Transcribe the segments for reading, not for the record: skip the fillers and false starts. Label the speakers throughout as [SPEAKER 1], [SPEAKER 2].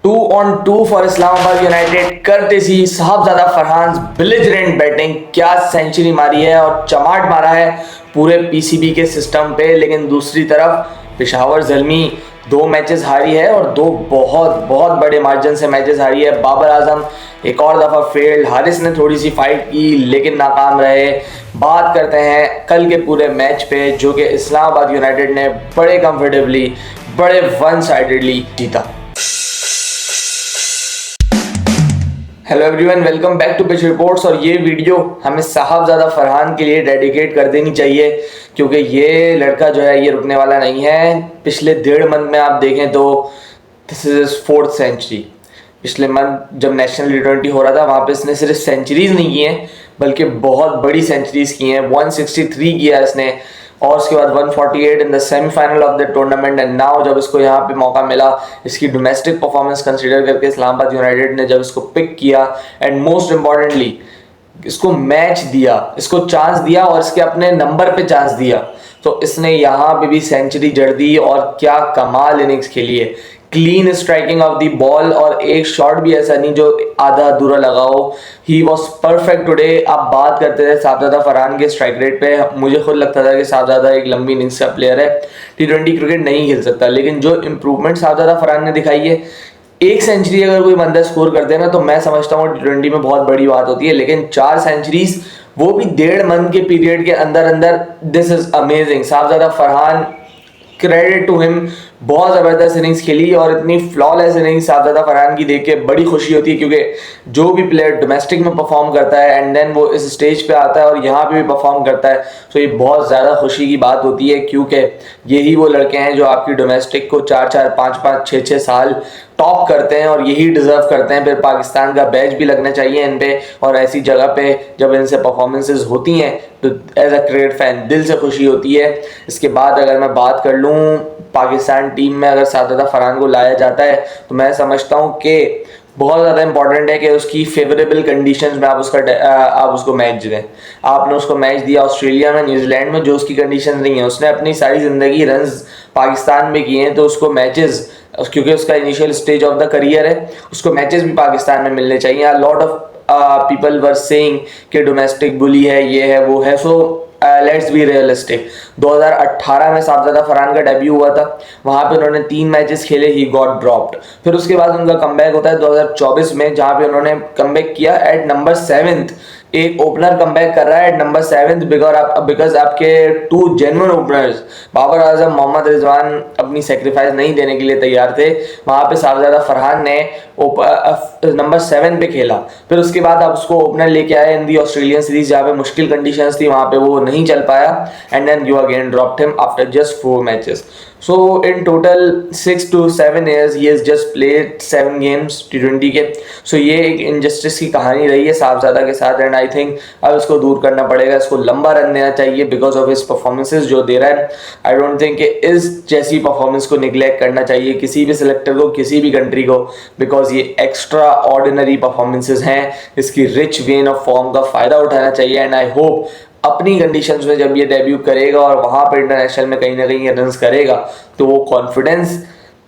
[SPEAKER 1] 2-on-2 for Islamabad United करते सी साहबजादा Farhan belligerent batting, क्या century मारी है और चमाट मारा है पूरे पीसीबी के सिस्टम पे। लेकिन दूसरी तरफ पेशावर ज़ल्मी 2 मैचेस हारी है और 2 बहुत बहुत बड़े मार्जिन से मैचेस हारी है। बाबर आजम एक और दफ़ा फेल्ड, हारिस ने थोड़ी सी फाइट की लेकिन नाकाम रहे। बात करते हैं कल के पूरे मैच पे जो कि इस्लामाबाद यूनाइटेड ने बड़े कंफर्टेबली, बड़े वन साइडेडली जीता। Hello everyone, welcome back to pitch reports. और ये वीडियो हमें साहबजादा फरहान के लिए डेडिकेट कर देनी चाहिए क्योंकि ये लड़का जो है ये रुकने वाला नहीं है। पिछले 1.5 मंथ में आप देखें तो this is his 4th century. पिछले मंथ जब नेशनल T20 हो रहा था वहाँ पे इसने सिर्फ सेंचुरीज नहीं की हैं बल्कि बहुत बड़ी सेंचुरीज की हैं। 163 किया इसने और उसके बाद 148 in the semifinal of the tournament. And now जब इसको यहाँ पे मौका मिला, इसकी डोमेस्टिक परफॉर्मेंस कंसीडर करके इस्लामाबाद यूनाइटेड ने जब इसको पिक किया एंड मोस्ट इंपॉर्टेंटली इसको मैच दिया, इसको चांस दिया और इसके अपने नंबर पे चांस दिया, तो इसने यहाँ पे भी सेंचुरी जड़ दी। और क्या कमाल इनिंग्स खेली है, clean striking off the ball और एक शॉट भी ऐसा नहीं जो आधा अधूरा लगा हो। He was perfect today. आप बात करते थे साहबजादा फरहान के स्ट्राइक रेट पे, मुझे खुद लगता था कि साहबजादा एक लंबी इनिंग्स का प्लेयर है, T20 क्रिकेट नहीं खेल सकता। लेकिन जो इंप्रूवमेंट साहबजादा फरहान ने दिखाई है, एक सेंचुरी अगर कोई बंदा स्कोर कर देना तो मैं समझता हूँ T20 में बहुत बड़ी बात होती है। लेकिन 4 सेंचुरीज वो भी 1.5 मंथ के पीरियड के अंदर अंदर, this is amazing. Sahibzada Farhan, credit to him, बहुत ज़बरदस्त इनिंग्स खेली और इतनी फ्लॉलेस इनिंग्स साहबजादा फरहान की देख के बड़ी खुशी होती है क्योंकि जो भी प्लेयर डोमेस्टिक में परफॉर्म करता है एंड देन वो इस स्टेज पे आता है और यहाँ पे भी परफॉर्म करता है, तो ये बहुत ज़्यादा खुशी की बात होती है क्योंकि यही वो लड़के हैं जो आपकी डोमेस्टिक को 4-4, 5-5, 6-6 साल टॉप करते हैं और यही डिजर्व करते हैं। फिर पाकिस्तान का बैच भी लगना चाहिए इन पे और ऐसी जगह पे जब इनसे परफॉर्मेंसेज होती हैं तो एज अ क्रिकेट फैन दिल से खुशी होती है। इसके बाद अगर मैं बात कर लूँ पाकिस्तान टीम में अगर साहबजादा फरहान को लाया जाता है तो मैं समझता हूँ कि बहुत ज़्यादा इंपॉर्टेंट है कि उसकी फेवरेबल कंडीशंस में आप उसको मैच दें। आपने उसको मैच दिया ऑस्ट्रेलिया में, न्यूजीलैंड में, जो उसकी कंडीशन नहीं है। उसने अपनी सारी ज़िंदगी रन्स पाकिस्तान में किए हैं तो उसको मैचेस, क्योंकि उसका initial stage of the career है, उसको मैचेस भी पाकिस्तान में मिलने चाहिए। Lot of people were saying कि डोमेस्टिक बुली है, ये है, वो है। So let's be realistic. 2018 में साहबजादा फरहान का डेब्यू हुआ था, वहाँ पे उन्होंने 3 मैचेस खेले, ही गॉट ड्रॉप्ड। फिर उसके बाद उनका कमबैक होता है 2024 में जहाँ पे उन्होंने कमबैक किया एट नंबर 7th। एक ओपनर कमबैक कर रहा है एट नंबर 7th बिकॉज आपके 2 जेन्युइन ओपनर्स बाबर आजम, मोहम्मद रिजवान अपनी सेक्रीफाइस नहीं देने के लिए तैयार थे। वहाँ पे साहबजादा फरहान ने नंबर 7 पे खेला। फिर उसके बाद आप उसको ओपनर लेके आए इन दी ऑस्ट्रेलियन सीरीज जहाँ पे मुश्किल कंडीशंस थी, वहाँ पे वो नहीं चल पाया and then you again dropped him after just 4 matches. So in total 6 to 7 years he has just played 7 games T20 के। So ये एक इनजस्टिस की कहानी रही है साहबजादा के साथ एंड आई थिंक अब इसको दूर करना पड़ेगा। इसको लंबा रन देना चाहिए बिकॉज ऑफ हिज परफॉर्मेंसेज जो दे रहा है। आई डोंट थिंक कि इस जैसी परफॉर्मेंस को निगलेक्ट करना चाहिए किसी भी सिलेक्टर को, किसी भी कंट्री को, बिकॉज ये एक्स्ट्रा ऑर्डिनरी परफॉर्मेंसेज हैं। इसकी रिच वेन ऑफ फॉर्म का फ़ायदा उठाना चाहिए एंड आई होप अपनी कंडीशंस में जब ये डेब्यू करेगा और वहाँ पर इंटरनेशनल में कहीं ना कहीं रन्स करेगा तो वो कॉन्फिडेंस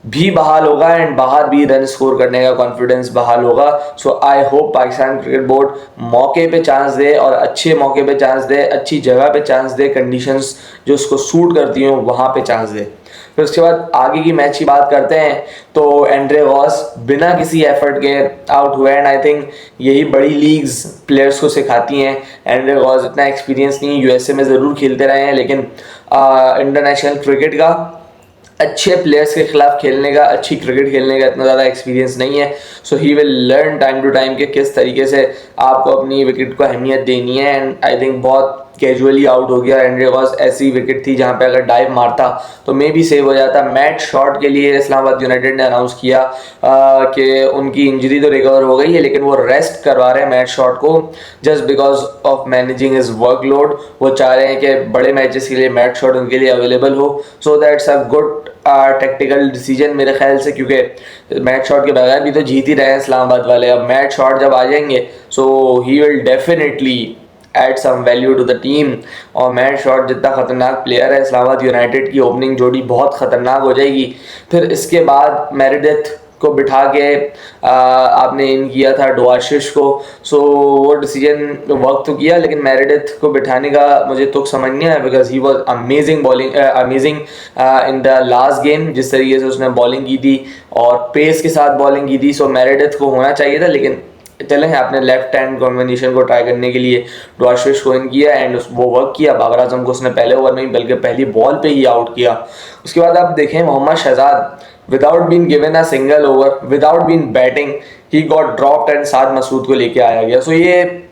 [SPEAKER 1] भी बहाल होगा एंड बाहर भी रन स्कोर करने का कॉन्फिडेंस बहाल होगा। So I hope Pakistan cricket board मौके पे चांस दे और अच्छे मौके पे चांस दे, अच्छी जगह पे चांस दे, कंडीशंस जो उसको सूट करती हों वहाँ पे चांस दे। फिर उसके बाद आगे की मैच की बात करते हैं तो एंड्रे गॉस बिना किसी एफर्ट के आउट हुए एंड आई थिंक यही बड़ी लीग्स प्लेयर्स को सिखाती हैं। एंड्रे गॉस इतना एक्सपीरियंस नहीं, यूएसए में ज़रूर खेलते रहे हैं लेकिन इंटरनेशनल क्रिकेट का, अच्छे प्लेयर्स के खिलाफ खेलने का, अच्छी क्रिकेट खेलने का इतना ज़्यादा एक्सपीरियंस नहीं है। So he will learn time to time कि किस तरीके से आपको अपनी विकेट को अहमियत देनी है एंड आई थिंक बहुत कैजुअली आउट हो गया। एंड्रे गॉस ऐसी विकेट थी जहां पे अगर डाइव मारता तो मे भी सेव हो जाता। मैट शॉट के लिए इस्लामाबाद यूनाइटेड ने अनाउंस किया कि उनकी इंजरी तो रिकवर हो गई है लेकिन वो रेस्ट करवा रहे हैं मैट शॉट को just because of managing his workload. वो चाह रहे हैं कि बड़े मैचेस के लिए मैट शॉट उनके लिए अवेलेबल हो। So that's a good tactical decision मेरे ख्याल से, क्योंकि मैट शॉट के बगैर भी तो जीत ही रहे हैं इस्लामाबाद वाले। अब मैट शॉट जब आ जाएंगे so he will definitely add some value to the team. और मैट शॉट जितना खतरनाक प्लेयर है, इस्लामाबाद यूनाइटेड की ओपनिंग जोड़ी बहुत खतरनाक हो जाएगी। फिर इसके बाद मेरेडिथ को बिठा के आपने इन किया था डुआर्शिश को। सो वो डिसीजन वर्क तो किया, लेकिन मेरेडिथ को बिठाने का मुझे तुक समझ नहीं आया, because he was amazing bowling, amazing in the last game, जिस तरीके से उसने बॉलिंग की थी और पेस के साथ बॉलिंग की थी। सो मेरेडिथ को होना चाहिए था, लेकिन चलें आपने लेफ्ट हैंड कॉम्बिनेशन को ट्राई करने के लिए डुआर्शिश को इन किया एंड वो वर्क किया। बाबर आजम को उसने पहले ओवर में ही बल्कि पहली बॉल पे ही आउट किया। उसके बाद आप देखें Mohammad Shahzad without been given a single over, without been batting, he got dropped and Saad Masood को लेके आया गया। सो ये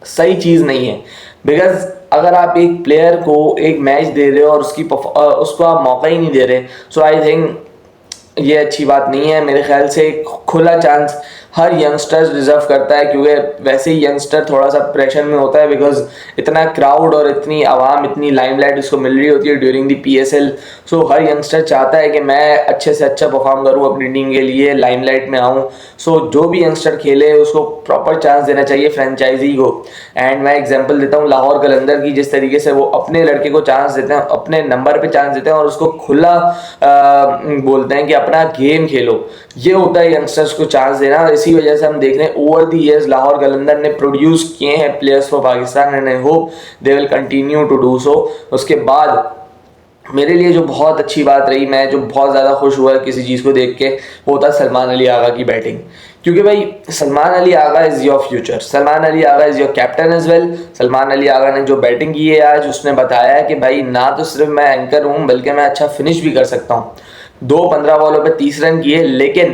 [SPEAKER 1] सही चीज़ नहीं है, बिकॉज अगर आप एक प्लेयर को एक मैच दे रहे हो और उसको आप मौका ही नहीं दे रहे, सो आई थिंक ये अच्छी बात नहीं है। मेरे ख्याल से खुला चांस हर यंगस्टर डिजर्व करता है, क्योंकि वैसे ही यंगस्टर थोड़ा सा प्रेशर में होता है, बिकॉज इतना क्राउड और इतनी आवाम, इतनी लाइमलाइट उसको मिल रही होती है during the PSL। So her youngster चाहता है कि मैं अच्छे से अच्छा परफॉर्म करूं, अपनी टीम के लिए लाइमलाइट में आऊं। सो जो भी यंगस्टर खेले उसको प्रॉपर चांस देना चाहिए फ्रेंचाइजी को। एंड मैं एग्जांपल देता हूं लाहौर कलंदर की, जिस तरीके से वो अपने लड़के को चांस देते हैं, अपने नंबर पे चांस देते हैं और उसको खुला बोलते हैं कि अपना गेम खेलो। ये होता है यंगस्टर्स को चांस देना, और इसी वजह से हम देख रहे हैं over the years Lahore Qalandar ने प्रोड्यूस किए हैं players for Pakistan, and I hope they will continue to do so. उसके बाद मेरे लिए जो बहुत अच्छी बात रही, मैं जो बहुत ज़्यादा खुश हुआ किसी चीज़ को देख के, वो था सलमान अली आगा की बैटिंग। क्योंकि भाई Salman Ali Agha is your future, Salman Ali Agha is your captain as well. Salman Ali Agha ने जो बैटिंग की है आज, उसने बताया है कि भाई ना तो सिर्फ मैं एंकर हूँ, बल्कि मैं अच्छा फिनिश भी कर सकता हूँ। 15 बॉलों पे 30 रन किए, लेकिन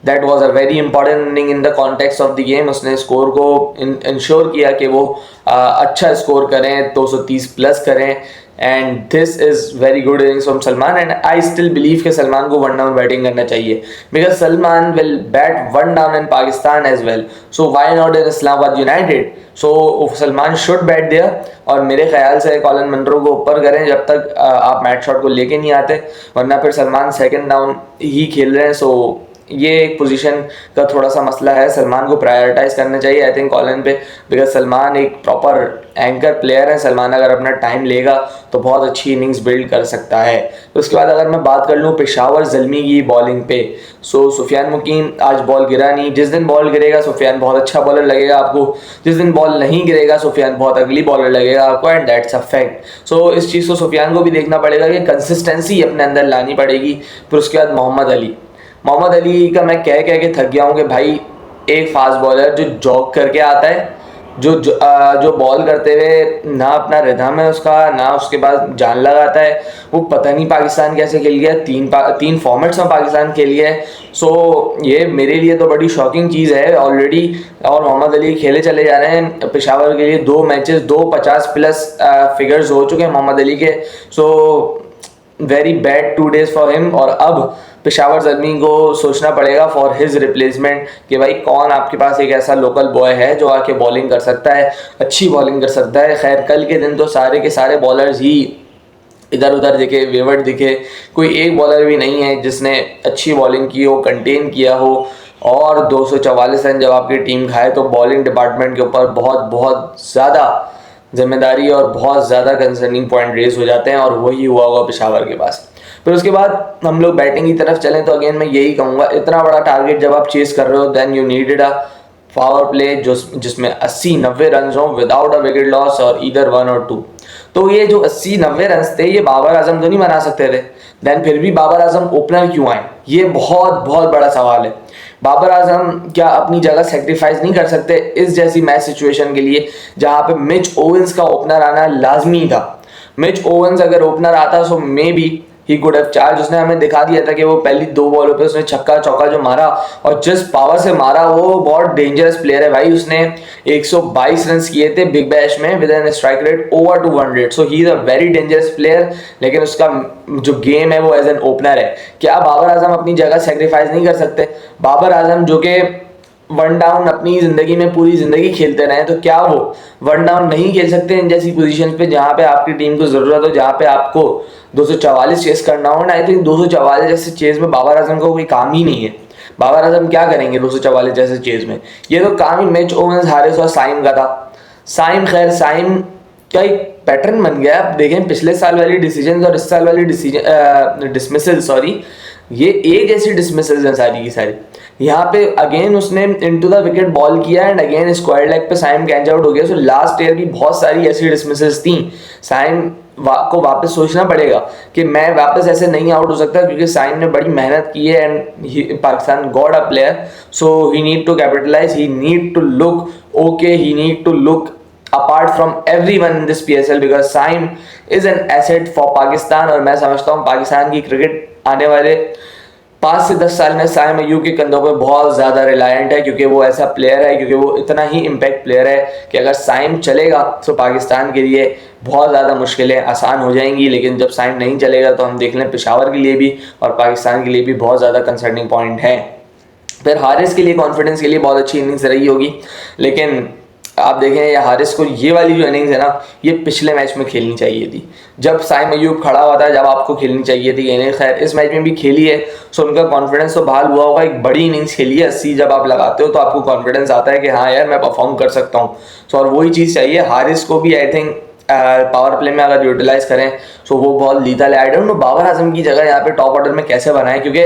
[SPEAKER 1] that was a very important inning in the context of the game. उसने स्कोर को इंश्योर किया कि वो अच्छा स्कोर करें, 230 प्लस करें, and this is very good innings from Salman. And I still believe कि सलमान को वन डाउन बैटिंग करना चाहिए, because Salman will bat one down in Pakistan as well, so why not in Islamabad United. So Salman should bat there, और मेरे ख्याल से Colin मंरो को ऊपर करें जब तक आप मैट शॉट को लेके नहीं आते, वरना फिर सलमान सेकंड डाउन ही खेल रहे हैं। सो ये एक पोजीशन का थोड़ा सा मसला है, सलमान को प्रायोरिटाइज करना चाहिए आई थिंक कॉलिन पे, बिकॉज सलमान एक प्रॉपर एंकर प्लेयर है। सलमान अगर अपना टाइम लेगा तो बहुत अच्छी इनिंग्स बिल्ड कर सकता है। तो उसके बाद अगर मैं बात कर लूँ पेशावर ज़ल्मी की बॉलिंग पे, सो सुफियान मुकीम आज बॉल गिरा नहीं। जिस दिन बॉल गिरेगा सुफियान बहुत अच्छा बॉलर लगेगा आपको, जिस दिन बॉल नहीं गिरेगा सुफियान बहुत अगली बॉलर लगेगा आपको, एंड दैट्स अ फैक्ट। सो इस चीज़ को सुफियान को भी देखना पड़ेगा कि कंसिस्टेंसी अपने अंदर लानी पड़ेगी। फिर उसके बाद मोहम्मद अली का मैं कह के थक गया हूँ कि भाई एक फास्ट बॉलर जो जॉग करके आता है, जो बॉल करते हुए ना अपना रिदम है उसका, ना उसके पास जान लगाता है, वो पता नहीं पाकिस्तान कैसे खेल गया। तीन फॉर्मेट्स में पाकिस्तान खेल गया है। सो ये मेरे लिए तो बड़ी शॉकिंग चीज़ है ऑलरेडी। और मोहम्मद अली खेले चले जा रहे हैं पेशावर के लिए 2 मैचेस, 250 प्लस फिगर्स हो चुके हैं मोहम्मद अली के। So very bad 2 days for him. और अब पेशावर ज़ल्मी को सोचना पड़ेगा फॉर हिज रिप्लेसमेंट कि भाई कौन आपके पास एक ऐसा लोकल बॉय है जो आके बॉलिंग कर सकता है, अच्छी बॉलिंग कर सकता है। खैर कल के दिन तो सारे के सारे बॉलर्स ही इधर उधर दिखे, वेवर्ड दिखे, कोई एक बॉलर भी नहीं है जिसने अच्छी बॉलिंग की हो, कंटेन किया हो। और 244 रन जब आपकी टीम खाए तो बॉलिंग डिपार्टमेंट के ऊपर बहुत बहुत ज़्यादा जिम्मेदारी और बहुत ज़्यादा कंसर्निंग पॉइंट रेज हो जाते हैं, और वही हुआ होगा पेशावर के पास। फिर उसके बाद हम लोग बैटिंग की तरफ चलें तो अगेन मैं यही कहूँगा, इतना बड़ा टारगेट जब आप चेस कर रहे हो then you needed a power play जिसमें 80-90 रन हो विदाउट अ विकेट लॉस और ईदर 1 और 2। तो ये जो 80-90 रन थे ये बाबर आजम तो नहीं बना सकते थे, देन फिर भी बाबर आजम ओपनर क्यों आए, ये बहुत बहुत बड़ा सवाल है। बाबर आजम क्या अपनी जगह सेक्रीफाइस नहीं कर सकते इस जैसी मैच सिचुएशन के लिए, जहां पे मिच ओवेंस का ओपनर आना लाजमी था। मिच ओवेंस अगर ओपनर आता so maybe he could have charge. उसने हमें दिखा दिया था कि वो पहली 2 बॉलों पे उसने छक्का चौका जो मारा और जिस पावर से मारा, वो बहुत डेंजरस प्लेयर है भाई। उसने 122 रन किए थे बिग बैश में with an strike rate over 200। So he is a very dangerous player, लेकिन उसका जो गेम है वो एज एन ओपनर है। क्या बाबर आजम अपनी जगह सेक्रीफाइस नहीं कर सकते? बाबर आजम जो कि वन डाउन अपनी जिंदगी में पूरी जिंदगी खेलते रहे, तो क्या वो वन डाउन नहीं खेल सकते इन जैसी पोजीशन पे जहां पे आपकी टीम को जरूरत हो, जहां पे आपको 244 चेस करना हो? आई थिंक 244 जैसे चेस में बाबर आजम का कोई काम ही नहीं है। बाबर आजम क्या करेंगे 244 जैसे चेस में? ये तो काम ही मिच ओवेंस, हारिस और साइम का था। साइम का एक पैटर्न बन गया। आप देखें पिछले साल वाली डिसीजन और इस साल वाली डिसीजन डिसमिसल ये एक जैसी डिसमिसेस हैं सारी की सारी। यहाँ पे अगेन उसने इनटू द विकेट बॉल किया एंड अगेन स्क्वायर लेग पे साइम कैच आउट हो गया। सो लास्ट ईयर भी बहुत सारी ऐसी डिसमिसेस थी। साइम को वापस सोचना पड़ेगा कि मैं वापस ऐसे नहीं आउट हो सकता, क्योंकि साइम ने बड़ी मेहनत की है and Pakistan got a player, so he need to capitalise, he need to look okay, he need to look apart from everyone in this PSL because Saim is an asset for Pakistan। और मैं समझता हूँ पाकिस्तान की cricket आने वाले 5 से 10 साल में साइम अय्यूब के कंधों पे बहुत ज़्यादा रिलायंट है, क्योंकि वो ऐसा प्लेयर है, क्योंकि वो इतना ही इम्पैक्ट प्लेयर है कि अगर साइम चलेगा तो पाकिस्तान के लिए बहुत ज़्यादा मुश्किलें आसान हो जाएंगी। लेकिन जब साइम नहीं चलेगा तो हम देख लें पेशावर के लिए भी और पाकिस्तान के लिए भी बहुत ज़्यादा कंसर्निंग पॉइंट है। फिर हारिस के लिए कॉन्फिडेंस के लिए बहुत अच्छी इनिंग्स रही होगी, लेकिन आप देखें ये हारिस को ये वाली जो इनिंग्स है ना, ये पिछले मैच में खेलनी चाहिए थी जब साइम अय्यूब खड़ा हुआ था, जब आपको खेलनी चाहिए थी इनिंग्स। खैर इस मैच में भी खेली है, सो उनका कॉन्फिडेंस तो बहाल हुआ होगा। एक बड़ी इनिंग्स खेली है, 80 जब आप लगाते हो तो आपको कॉन्फिडेंस आता है कि हाँ यार मैं परफॉर्म कर सकता हूँ। सो और वही चीज़ चाहिए हारिस को भी। आई थिंक पावर प्ले में अगर यूटिलाइज करें तो वो बहुत लीथल है। I don't know Babar Azam की जगह यहाँ पे टॉप ऑर्डर में कैसे बनाए, क्योंकि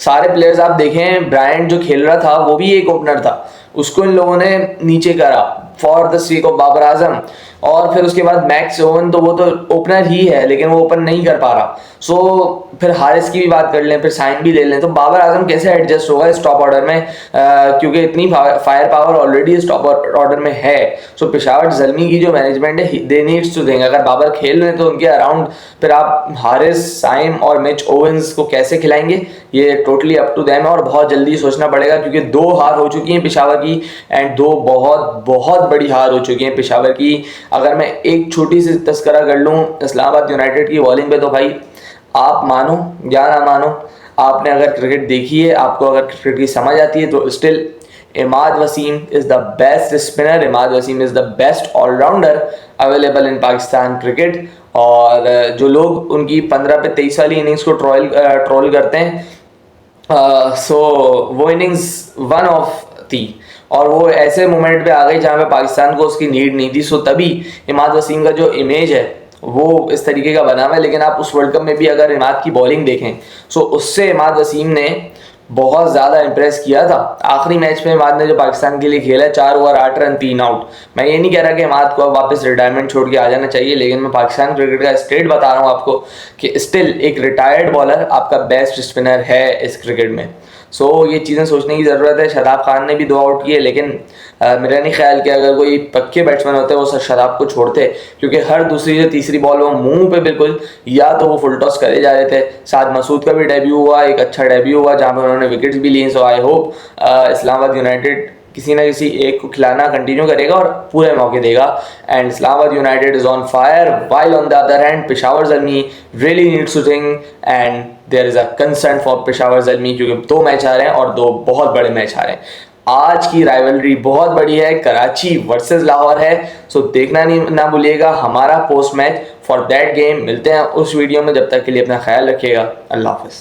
[SPEAKER 1] सारे प्लेयर्स आप देखें, ब्रायंट जो खेल रहा था वो भी एक ओपनर था, उसको इन लोगों ने नीचे करा for the sake of Babar Azam. और फिर उसके बाद मैक्स ओवन, तो वो तो ओपनर ही है लेकिन वो ओपन नहीं कर पा रहा। सो फिर हारिस की भी बात कर लें, फिर साइम भी ले लें, तो बाबर आजम कैसे एडजस्ट होगा इस टॉप ऑर्डर में, क्योंकि इतनी फायर पावर ऑलरेडी इस टॉप ऑर्डर में है। सो पेशावर ज़ल्मी की जो मैनेजमेंट है दे नीड्स टू थिंक, अगर बाबर खेल रहे हैं तो उनके अराउंड फिर आप हारिस, साइम और मिच ओवेंस को कैसे खिलाएंगे, ये टोटली अप टू देम है। और बहुत जल्दी सोचना पड़ेगा, क्योंकि 2 हार हो चुकी हैं पेशावर की एंड 2 बहुत बहुत बड़ी हार हो चुकी हैं पेशावर की। अगर मैं एक छोटी सी तस्करा कर लूँ इस्लामाबाद यूनाइटेड की बॉलिंग पे, तो भाई आप मानो या ना मानो, आपने अगर क्रिकेट देखी है, आपको अगर क्रिकेट की समझ आती है, तो still Imad Wasim is the best spinner, Imad Wasim is the best all rounder available in Pakistan cricket. और जो लोग उनकी 15 पे 23 वाली इनिंग्स को ट्रोल करते हैं, सो वो इनिंग्स वन ऑफ थी और वो ऐसे मोमेंट पे आ गई जहाँ पे पाकिस्तान को उसकी नीड नहीं थी। सो तभी इमाद वसीम का जो इमेज है वो इस तरीके का बना हुआ है। लेकिन आप उस वर्ल्ड कप में भी अगर इमाद की बॉलिंग देखें, सो उससे इमाद वसीम ने बहुत ज़्यादा इंप्रेस किया था। आखिरी मैच में इमाद ने जो पाकिस्तान के लिए खेला, 4 ओवर 8 रन 3 आउट। मैं ये नहीं कह रहा कि इमाद को अब वापस रिटायरमेंट छोड़ के आ जाना चाहिए, लेकिन मैं पाकिस्तान क्रिकेट का स्टेट बता रहा हूँ आपको कि स्टिल एक रिटायर्ड बॉलर आपका बेस्ट स्पिनर है इस क्रिकेट में। सो ये चीज़ें सोचने की ज़रूरत है। शादाब खान ने भी 2 आउट किए, लेकिन मेरा नहीं ख्याल कि अगर कोई पक्के बैट्समैन होते वो शादाब को छोड़ते, क्योंकि हर दूसरी या तीसरी बॉल वो मुंह पे बिल्कुल या तो वो फुल टॉस करे जा रहे थे। साथ मसूद का भी डेब्यू हुआ, एक अच्छा डेब्यू हुआ जहाँ पर उन्होंने विकेट्स भी लिए। सो आई होप इस्लामाबाद यूनाइटेड किसी ना किसी एक को खिलाना कंटिन्यू करेगा और पूरे मौके देगा। And Islamabad United is on fire, while on the other hand Peshawar Zalmi really needs to think and there is a concern for Peshawar Zalmi, क्योंकि 2 मैच आ रहे हैं और 2 बहुत बड़े मैच आ रहे हैं। आज की राइवलरी बहुत बड़ी है, कराची वर्सेस लाहौर है। सो देखना नहीं ना भूलिएगा हमारा post match for that game. मिलते हैं उस वीडियो में, जब तक के लिए अपना ख्याल रखिएगा। अल्लाह हाफ़िज़।